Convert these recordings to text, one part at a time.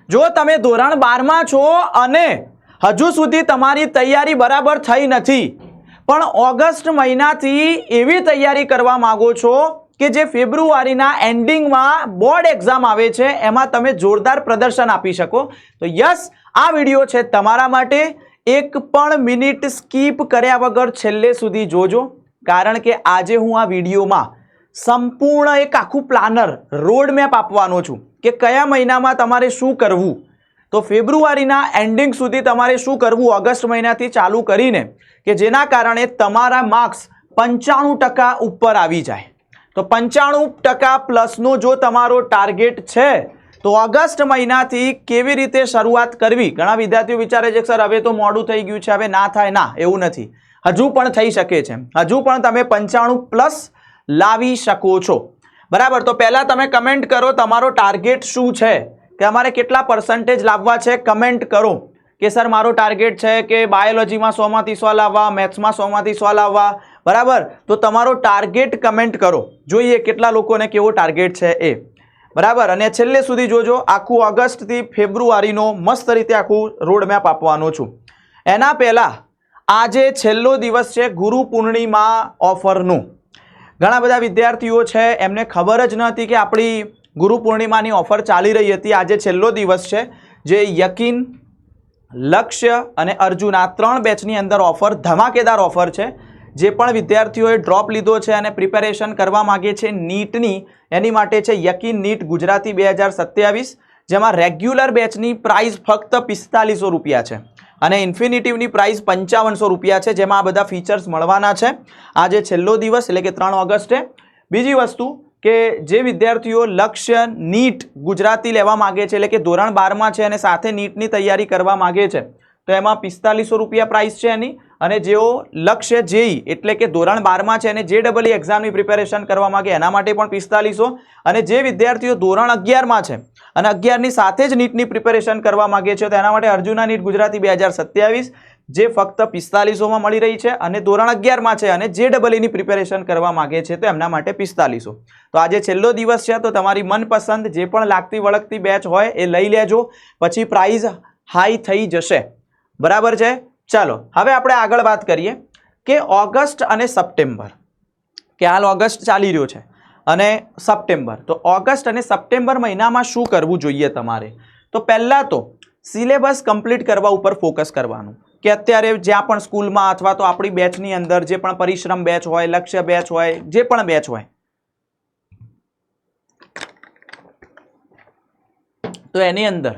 જો તમે ધોરણ 12 માં છો અને હજુ સુધી તમારી તૈયારી બરાબર થઈ નથી, પણ ઓગસ્ટ મહિનાથી એવી તૈયારી કરવા માંગો છો કે જે ફેબ્રુઆરીના એન્ડિંગમાં બોર્ડ એક્ઝામ આવે છે એમાં તમે જોરદાર પ્રદર્શન આપી શકો, તો યસ, આ વિડીયો છે તમારા માટે. એક પણ મિનિટ સ્કીપ કર્યા વગર છેલ્લે સુધી જોજો, કારણ કે આજે હું આ વિડીયોમાં સંપૂર્ણ એક આખું પ્લાનર રોડ મેપ આપવાનો છું કે કયા મહિનામાં તમારે શું કરવું. તો ફેબ્રુઆરીના એન્ડિંગ સુધી તમારે શું કરવું ઓગસ્ટ મહિનાથી ચાલુ કરીને કે જેના કારણે તમારા માર્ક્સ 95% ઉપર આવી જાય. તો 95% પ્લસનો જો તમારો ટાર્ગેટ છે તો ઓગસ્ટ મહિનાથી કેવી રીતે શરૂઆત કરવી. ઘણા વિદ્યાર્થીઓ વિચારે છે કે સર હવે તો મોડું થઈ ગયું છે, હવે ના થાય. ના, એવું નથી, હજુ પણ થઈ શકે છે, હજુ પણ તમે 95+ લાવી શકો છો. બરાબર, તો પહેલા તમે કમેન્ટ કરો તમારો ટાર્ગેટ શું છે, કે અમારે કેટલા % લાવવા છે. કમેન્ટ કરો કે સર મારો ટાર્ગેટ છે કે બાયોલોજીમાં 100 માંથી 100 લાવવા, મેથ્સમાં 100 માંથી 100 લાવવા. બરાબર, તો તમારો ટાર્ગેટ કમેન્ટ કરો, જોઈએ કેટલા લોકોને કેવો ટાર્ગેટ છે એ. બરાબર, અને છેલ્લે સુધી જોજો. આખું ઓગસ્ટથી ફેબ્રુઆરીનો મસ્ત રીતે આખું રોડમેપ આપવાનો છું. એના પહેલા આજે છેલ્લો દિવસ છે ગુરુ પૂર્ણિમા ઓફરનું. ઘણા બધા વિદ્યાર્થીઓ છે એમને ખબર જ નહોતી કે આપણી ગુરુ પૂર્ણિમાની ઓફર ચાલી રહી હતી. આજે છેલ્લો દિવસ છે, જે યકીન, લક્ષ્ય અને અર્જુન આ 3 બેચની અંદર ઓફર ધમાકેદાર ઓફર છે. જે પણ વિદ્યાર્થીઓએ ડ્રોપ લીધો છે અને પ્રિપેરેશન કરવા માગે છે નીટની, એની માટે છે યકીન નીટ ગુજરાતી 2027, જેમાં રેગ્યુલર બેચની પ્રાઇસ ફક્ત 4500 રૂપિયા છે અને ઇન્ફિનિટિવની પ્રાઇસ 5500 રૂપિયા છે, જેમાં આ બધા ફીચર્સ મળવાના છે. આજે છેલ્લો દિવસ એટલે કે 3 ઓગસ્ટે. બીજી વસ્તુ કે જે વિદ્યાર્થીઓ લક્ષ્ય નીટ ગુજરાતી લેવા માગે છે, એટલે કે ધોરણ 12માં છે અને સાથે નીટની તૈયારી કરવા માગે છે, તો એમાં 4500 રૂપિયા પ્રાઇસ છે એની. અને જેઓ લક્ષ્ય જેઈ એટલે કે ધોરણ 12માં છે અને JEE એક્ઝામની પ્રિપેરેશન કરવા માંગે એના માટે પણ 4500. અને જે વિદ્યાર્થીઓ ધોરણ 11માં છે અને 11ની સાથે જ નીટની પ્રિપેરેશન કરવા માંગે છે, તો એના માટે અર્જુના નીટ ગુજરાતી 2027, જે ફક્ત 4500માં મળી રહી છે. અને ધોરણ 11માં છે અને JEE પ્રિપેરેશન કરવા માંગે છે, તો એમના માટે 4500. તો આજે છેલ્લો દિવસ છે, તો તમારી મનપસંદ જે પણ લાગતી વળગતી બેચ હોય એ લઈ લેજો, પછી પ્રાઇસ હાઈ થઈ જશે. બરાબર છે. ચાલો હવે આપણે આગળ વાત કરીએ કે ઓગસ્ટ અને સપ્ટેમ્બર, કે હાલ ઓગસ્ટ ચાલી રહ્યો છે અને સપ્ટેમ્બર. તો ઓગસ્ટ અને સપ્ટેમ્બર મહિનામાં શું કરવું જોઈએ તમારે. તો પહેલાં તો સિલેબસ કમ્પ્લીટ કરવા ઉપર ફોકસ કરવાનું, કે અત્યારે જ્યાં પણ સ્કૂલમાં અથવા તો આપણી બેચની અંદર જે પણ પરિશ્રમ બેચ હોય, લક્ષ્ય બેચ હોય, જે પણ બેચ હોય, તો એની અંદર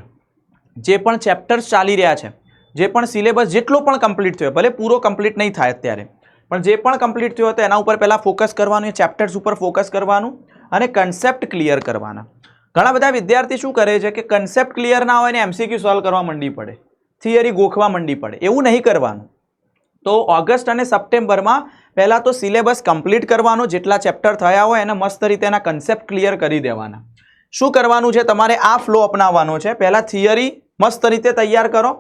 જે પણ ચેપ્ટર્સ ચાલી રહ્યા છે, જે પણ સિલેબસ જેટલો પણ કમ્પ્લીટ થયો, ભલે પૂરો કમ્પ્લીટ નહીં થાય અત્યારે, પણ જે પણ કમ્પ્લીટ થયો તો એના ઉપર પહેલાં ફોકસ કરવાનું, એ ચેપ્ટર્સ ઉપર ફોકસ કરવાનું અને કન્સેપ્ટ ક્લિયર કરવાના. ઘણા બધા વિદ્યાર્થી શું કરે છે કે કન્સેપ્ટ ક્લિયર ના હોય ને MCQ સોલ્વ કરવા માંડી પડે, થિયરી ગોખવા માંડી પડે. એવું નહીં કરવાનું. તો ઓગસ્ટ અને સપ્ટેમ્બરમાં પહેલાં તો સિલેબસ કમ્પ્લીટ કરવાનો, જેટલા ચેપ્ટર થયા હોય એને મસ્ત રીતે એના કન્સેપ્ટ ક્લિયર કરી દેવાના. શું કરવાનું છે, તમારે આ ફ્લો અપનાવવાનો છે. પહેલાં થિયરી મસ્ત રીતે તૈયાર કરો,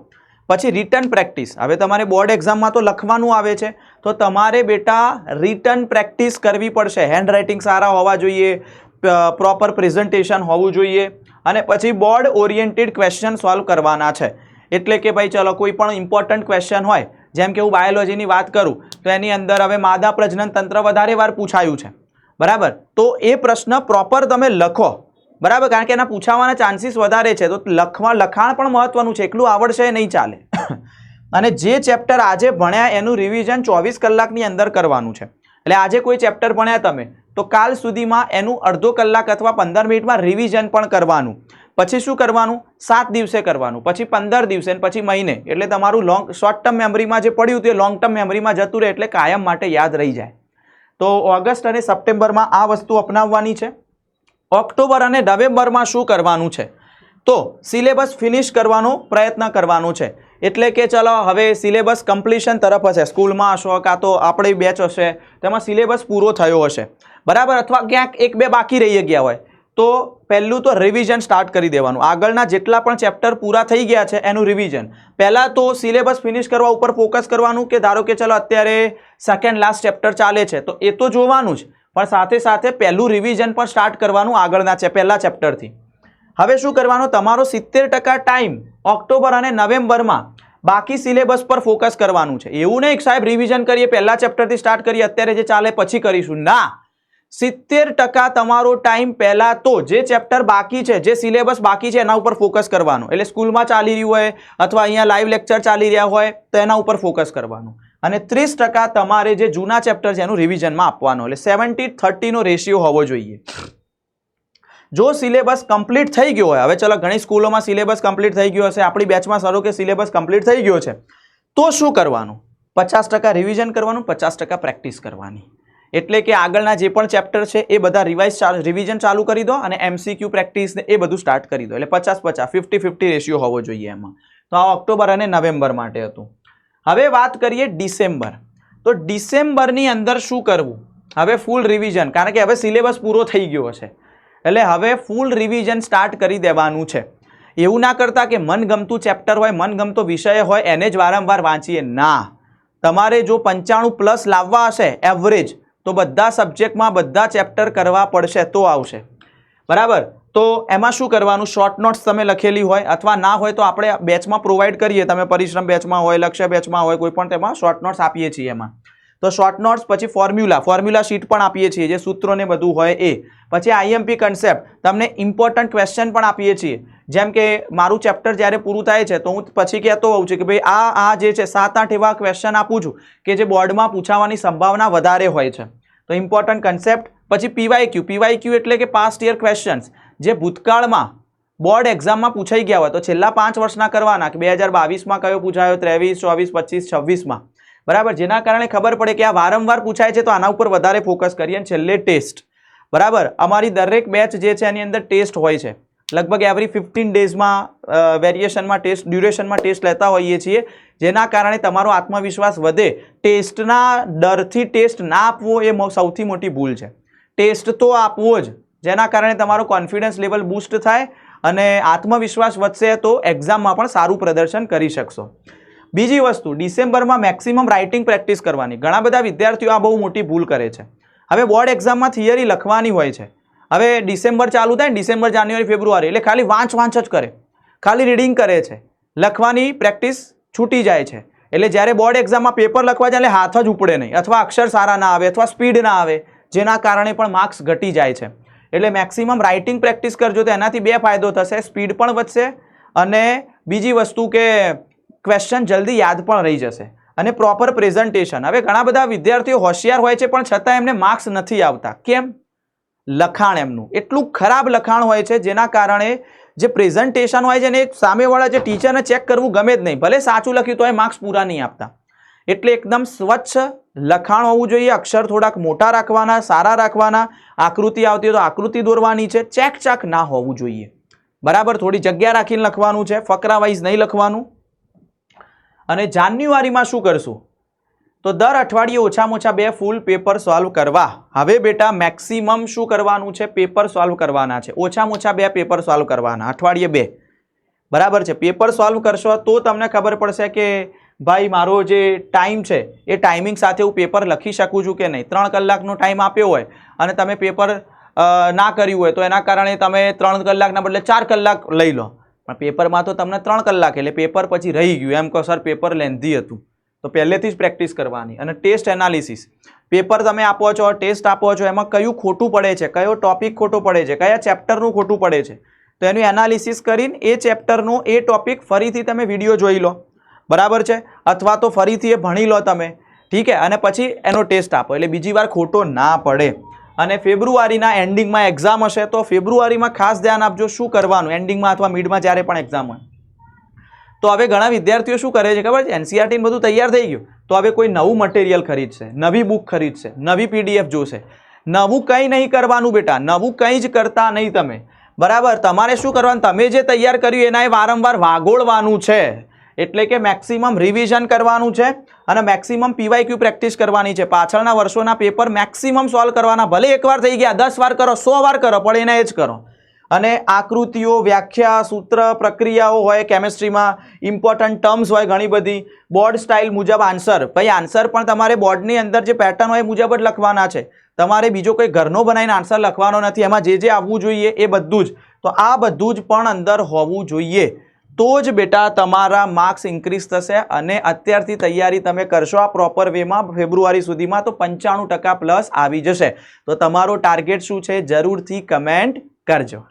પછી રિટન પ્રેક્ટિસ. હવે તમારે બોર્ડ એક્ઝામમાં તો લખવાનું આવે છે, તો તમારે બેટા રિટન પ્રેક્ટિસ કરવી પડશે. હેન્ડ રાઇટિંગ સારા હોવા જોઈએ, પ્રોપર પ્રેઝન્ટેશન હોવું જોઈએ, અને પછી બોર્ડ ઓરિએન્ટેડ ક્વેશ્ચન સોલ્વ કરવાના છે. એટલે કે ભાઈ ચલો કોઈ પણ ઇમ્પોર્ટન્ટ ક્વેશ્ચન હોય, જેમ કે હું બાયોલોજીની વાત કરું તો એની અંદર હવે માદા પ્રજનન તંત્ર વધારે વાર પૂછાયું છે. બરાબર, તો એ પ્રશ્ન પ્રોપર તમે લખો. બરાબર, કારણ કે એના પૂછાવાના ચાન્સીસ વધારે છે, તો લખાણ પણ મહત્વનું છે, એકલું આવડશે નહીં ચાલે. અને જે ચેપ્ટર આજે ભણ્યા એનું રિવિઝન 24 કલાકની અંદર કરવાનું છે. એટલે આજે કોઈ ચેપ્ટર ભણ્યા તમે, તો કાલ સુધીમાં એનું અડધો કલાક અથવા 15 મિનિટમાં રિવિઝન પણ કરવાનું. પછી શું કરવાનું, 7 દિવસે કરવાનું, પછી 15 દિવસે, પછી મહિને. એટલે તમારું શોર્ટ ટર્મ મેમરીમાં જે પડ્યું તે લોંગ ટર્મ મેમરીમાં જતું રહે, એટલે કાયમ માટે યાદ રહી જાય. તો ઓગસ્ટ અને સપ્ટેમ્બરમાં આ વસ્તુ અપનાવવાની છે. ઓક્ટોબર અને નવેમ્બરમાં શું કરવાનું છે, તો સિલેબસ ફિનિશ કરવાનો પ્રયત્ન કરવાનો છે. એટલે કે ચલો હવે સિલેબસ કમ્પ્લીશન તરફ હશે. સ્કૂલમાં હશો કાં તો આપણી બેચ હશે, તેમાં સિલેબસ પૂરો થયો હશે. બરાબર, અથવા ક્યાંક 1-2 બાકી રહી ગયા હોય, તો પહેલું તો રિવિઝન સ્ટાર્ટ કરી દેવાનું. આગળના જેટલા પણ ચેપ્ટર પૂરા થઈ ગયા છે એનું રિવિઝન. પહેલાં તો સિલેબસ ફિનિશ કરવા ઉપર ફોકસ કરવાનું, કે ધારો કે ચલો અત્યારે સેકન્ડ લાસ્ટ ચેપ્ટર ચાલે છે, તો એ તો જોવાનું જ, પણ સાથે સાથે પહેલું રિવિઝન પણ સ્ટાર્ટ કરવાનું આગળના પહેલા ચેપ્ટરથી. હવે શું કરવાનું, તમારો 70% ટાઈમ ઓક્ટોબર અને નવેમ્બરમાં બાકી સિલેબસ પર ફોકસ કરવાનું છે. એવું નહીં સાહેબ રિવિઝન કરીએ, પહેલા ચેપ્ટરથી સ્ટાર્ટ કરીએ, અત્યારે જે ચાલે પછી કરીશું, ના. 70% તમારો ટાઈમ પહેલા તો જે ચેપ્ટર બાકી છે, જે સિલેબસ બાકી છે એના ઉપર ફોકસ કરવાનું. એટલે સ્કૂલમાં ચાલી રહ્યું હોય અથવા અહીંયા લાઈવ લેક્ચર ચાલી રહ્યા હોય તો એના ઉપર ફોકસ કરવાનું. અને 30% તમારે જે જૂના ચેપ્ટર છે એનું રિવિઝનમાં આપવાનું. એટલે 70-30 નો રેશિયો હોવો જોઈએ. જો સિલેબસ કમ્પ્લીટ થઈ ગયો હોય, હવે ચલો ઘણી સ્કૂલોમાં સિલેબસ કમ્પ્લીટ થઈ ગયો હશે, આપણી બેચમાં સારું કે સિલેબસ કમ્પ્લીટ થઈ ગયો છે, તો શું કરવાનું, 50% રિવિઝન કરવાનું, 50% પ્રેક્ટિસ કરવાની. એટલે કે આગળના જે પણ ચેપ્ટર છે એ બધા રિવિઝન ચાલુ કરી દો અને MCQ પ્રેક્ટિસ ને એ બધું સ્ટાર્ટ કરી દો. એટલે 50-50, 50-50 રેશિયો હોવો જોઈએ એમાં. તો આ ઓક્ટોબર અને નવેમ્બર માટે હતું. હવે વાત કરીએ ડિસેમ્બર. તો ડિસેમ્બરની અંદર શું કરવું, હવે ફૂલ રિવિઝન, કારણ કે હવે સિલેબસ પૂરો થઈ ગયો છે એટલે હવે ફૂલ રિવિઝન સ્ટાર્ટ કરી દેવાનું છે. એવું ના કરતા કે મનગમતું ચેપ્ટર હોય, મનગમતો વિષય હોય એને જ વારંવાર વાંચીએ, ના. તમારે જો 95+ લાવવા હશે એવરેજ, તો બધા સબ્જેક્ટમાં બધા ચેપ્ટર કરવા પડશે તો આવશે, બરાબર. તો એમાં શું કરવાનું, શોર્ટ નોટ્સ તમે લખેલી હોય અથવા ના હોય તો આપણે બેચમાં પ્રોવાઈડ કરીએ. તમે પરિશ્રમ બેચમાં હોય, લક્ષ્ય બેચમાં હોય, કોઈ પણ તેમાં શોર્ટ નોટ્સ આપીએ છીએ એમાં. તો શોર્ટ નોટ્સ પછી ફોર્મ્યુલા શીટ પણ આપીએ છીએ, જે સૂત્રોને બધું હોય એ. પછી IMP કન્સેપ્ટ, તમને ઇમ્પોર્ટન્ટ ક્વેશ્ચન પણ આપીએ છીએ. જેમ કે મારું ચેપ્ટર જ્યારે પૂરું થાય છે તો હું પછી કહેતો હોઉં છું કે ભાઈ આ જે છે 7-8 એવા ક્વેશ્ચન આપું છું કે જે બોર્ડમાં પૂછાવાની સંભાવના વધારે હોય છે. તો ઇમ્પોર્ટન્ટ કન્સેપ્ટ, પછી PYQ એટલે કે પાસ્ટ યર ક્વેશ્ચન્સ, જે ભૂતકાળમાં બોર્ડ એક્ઝામમાં પૂછાઈ ગયા હોય તો છેલ્લા 5 વર્ષના કરવાના, કે 2022માં કયો પૂછાયો, 23, 24, 25, 26માં, બરાબર. જેના કારણે ખબર પડે કે આ વારંવાર પૂછાય છે તો આના ઉપર વધારે ફોકસ કરીએ. અને છેલ્લે ટેસ્ટ, બરાબર. અમારી દરેક બેચ જે છે એની અંદર ટેસ્ટ હોય છે. લગભગ એવરી 15 ડેઝમાં વેરિએશનમાં ટેસ્ટ, ડ્યુરેશનમાં ટેસ્ટ લેતા હોઈએ છીએ, જેના કારણે તમારો આત્મવિશ્વાસ વધે. ટેસ્ટના ડરથી ટેસ્ટ ના આપવો એ સૌથી મોટી ભૂલ છે. ટેસ્ટ તો આપવો જ, જેના કારણે તમારો કોન્ફિડન્સ લેવલ બૂસ્ટ થાય અને આત્મવિશ્વાસ વધશે તો એક્ઝામમાં પણ સારું પ્રદર્શન કરી શકશો. બીજી વસ્તુ, ડિસેમ્બરમાં મેક્સિમમ રાઇટિંગ પ્રેક્ટિસ કરવાની. ઘણા બધા વિદ્યાર્થીઓ આ બહુ મોટી ભૂલ કરે છે. હવે બોર્ડ એક્ઝામમાં થિયરી લખવાની હોય છે. હવે ડિસેમ્બર ચાલુ થાય ને, ડિસેમ્બર, જાન્યુઆરી, ફેબ્રુઆરી, એટલે ખાલી વાંચ જ કરે, ખાલી રીડિંગ કરે છે, લખવાની પ્રેક્ટિસ છૂટી જાય છે. એટલે જ્યારે બોર્ડ એક્ઝામમાં પેપર લખવા જાય એટલે હાથ જ ઉપડે નહીં, અથવા અક્ષર સારા ના આવે, અથવા સ્પીડ ના આવે, જેના કારણે પણ માર્ક્સ ઘટી જાય છે. એટલે મેક્સિમમ રાઇટિંગ પ્રેક્ટિસ કરજો તો એનાથી 2 ફાયદો થશે, સ્પીડ પણ વધશે અને બીજી વસ્તુ કે ક્વેશ્ચન જલ્દી યાદ પણ રહી જશે. અને પ્રોપર પ્રેઝન્ટેશન. હવે ઘણા બધા વિદ્યાર્થીઓ હોશિયાર હોય છે પણ છતાં એમને માર્ક્સ નથી આવતા. કેમ? લખાણ એમનું એટલું ખરાબ લખાણ હોય છે, જેના કારણે જે પ્રેઝન્ટેશન હોય છે ને એ સામેવાળા જે ટીચરને ચેક કરવું ગમે જ નહીં. ભલે સાચું લખ્યું તો એ માર્ક્સ પૂરા નહીં આપતા. એટલે એકદમ સ્વચ્છ લખાણ હોવું જોઈએ, અક્ષર થોડાક મોટા રાખવાના, સારા રાખવાના, આકૃતિ આવતી હોય તો આકૃતિ દોરવાની છે, ચેક ના હોવું જોઈએ, બરાબર. થોડી જગ્યા રાખીને લખવાનું છે, ફકરા વાઇઝ નહીં લખવાનું. અને જાન્યુઆરીમાં શું કરશું, તો દર અઠવાડિયે ઓછામાં ઓછા 2 ફૂલ પેપર સોલ્વ કરવા. હવે બેટા મેક્સિમમ શું કરવાનું છે, પેપર સોલ્વ કરવાના છે. ઓછામાં ઓછા 2 પેપર સોલ્વ કરવાના, અઠવાડિયે 2, બરાબર છે. પેપર સોલ્વ કરશો તો તમને ખબર પડશે કે ભાઈ મારો જે ટાઈમ છે એ ટાઈમિંગ સાથે હું પેપર લખી શકું છું કે નહીં. 3 કલાકનો ટાઈમ આપ્યો હોય અને તમે પેપર ના કર્યું હોય તો એના કારણે તમે 3 કલાકના બદલે 4 કલાક લઈ લો. પણ પેપરમાં તો તમને 3 કલાક, એટલે પેપર પછી રહી ગયું. એમ કહો સર પેપર લેન્ધી હતું, તો પહેલેથી જ પ્રેક્ટિસ કરવાની. અને ટેસ્ટ એનાલિસિસ, પેપર તમે આપો છો, ટેસ્ટ આપો છો, એમાં કયું ખોટું પડે છે, કયો ટોપિક ખોટો પડે છે, કયા ચેપ્ટરનું ખોટું પડે છે, તો એનું એનાલિસિસ કરીને એ ચેપ્ટરનો એ ટોપિક ફરીથી તમે વિડીયો જોઈ લો, બરાબર છે, અથવા તો ફરીથી એ ભણી લો તમે, ઠીક છે. અને પછી એનો ટેસ્ટ આપો, એટલે બીજી વાર ખોટો ના પડે. અને ફેબ્રુઆરીના એન્ડિંગમાં એક્ઝામ હશે તો ફેબ્રુઆરીમાં ખાસ ધ્યાન આપજો શું કરવાનું એન્ડિંગમાં અથવા મિડમાં જ્યારે પણ એક્ઝામ હોય. તો હવે ઘણા વિદ્યાર્થીઓ શું કરે છે ખબર છે, NCERT બધું તૈયાર થઈ ગયું તો હવે કોઈ નવું મટીરિયલ ખરીદશે, નવી બુક ખરીદશે, નવી PDF જોશે. નવું કંઈ નહીં કરવાનું બેટા, નવું કંઈ જ કરતા નહીં તમે, બરાબર. તમારે શું કરવાનું, તમે જે તૈયાર કર્યું એના વારંવાર વાગોળવાનું છે. એટલે કે મેક્સિમમ રિવિઝન કરવાનું છે અને મેક્સિમમ PYQ પ્રેક્ટિસ કરવાની છે. પાછળના વર્ષોના પેપર મેક્સિમમ સોલ્વ કરવાના. ભલે એકવાર થઈ ગયા, 10 વાર કરો, 100 વાર કરો, પણ એને જ કરો. અને આકૃતિઓ, વ્યાખ્યા, સૂત્ર, પ્રક્રિયાઓ હોય કેમિસ્ટ્રીમાં, ઇમ્પોર્ટન્ટ ટર્મ્સ હોય ઘણી બધી, બોર્ડ સ્ટાઇલ મુજબ આન્સર. ભાઈ આન્સર પણ તમારે બોર્ડની અંદર જે પેટર્ન હોય મુજબ જ લખવાના છે. તમારે બીજો કોઈ ઘરનો બનાવીને આન્સર લખવાનો નથી. એમાં જે આવવું જોઈએ એ બધું જ તો આ બધું જ પણ અંદર હોવું જોઈએ, તો જ બેટા તમારા માર્ક્સ ઇન્ક્રીઝ થશે અને અત્યારથી તૈયારી તમે કરશો આ પ્રોપર વેમાં ફેબ્રુઆરી સુધીમાં તો 95% પ્લસ આવી જશે. તો તમારો ટાર્ગેટ શું છે જરૂરથી કમેન્ટ કરજો.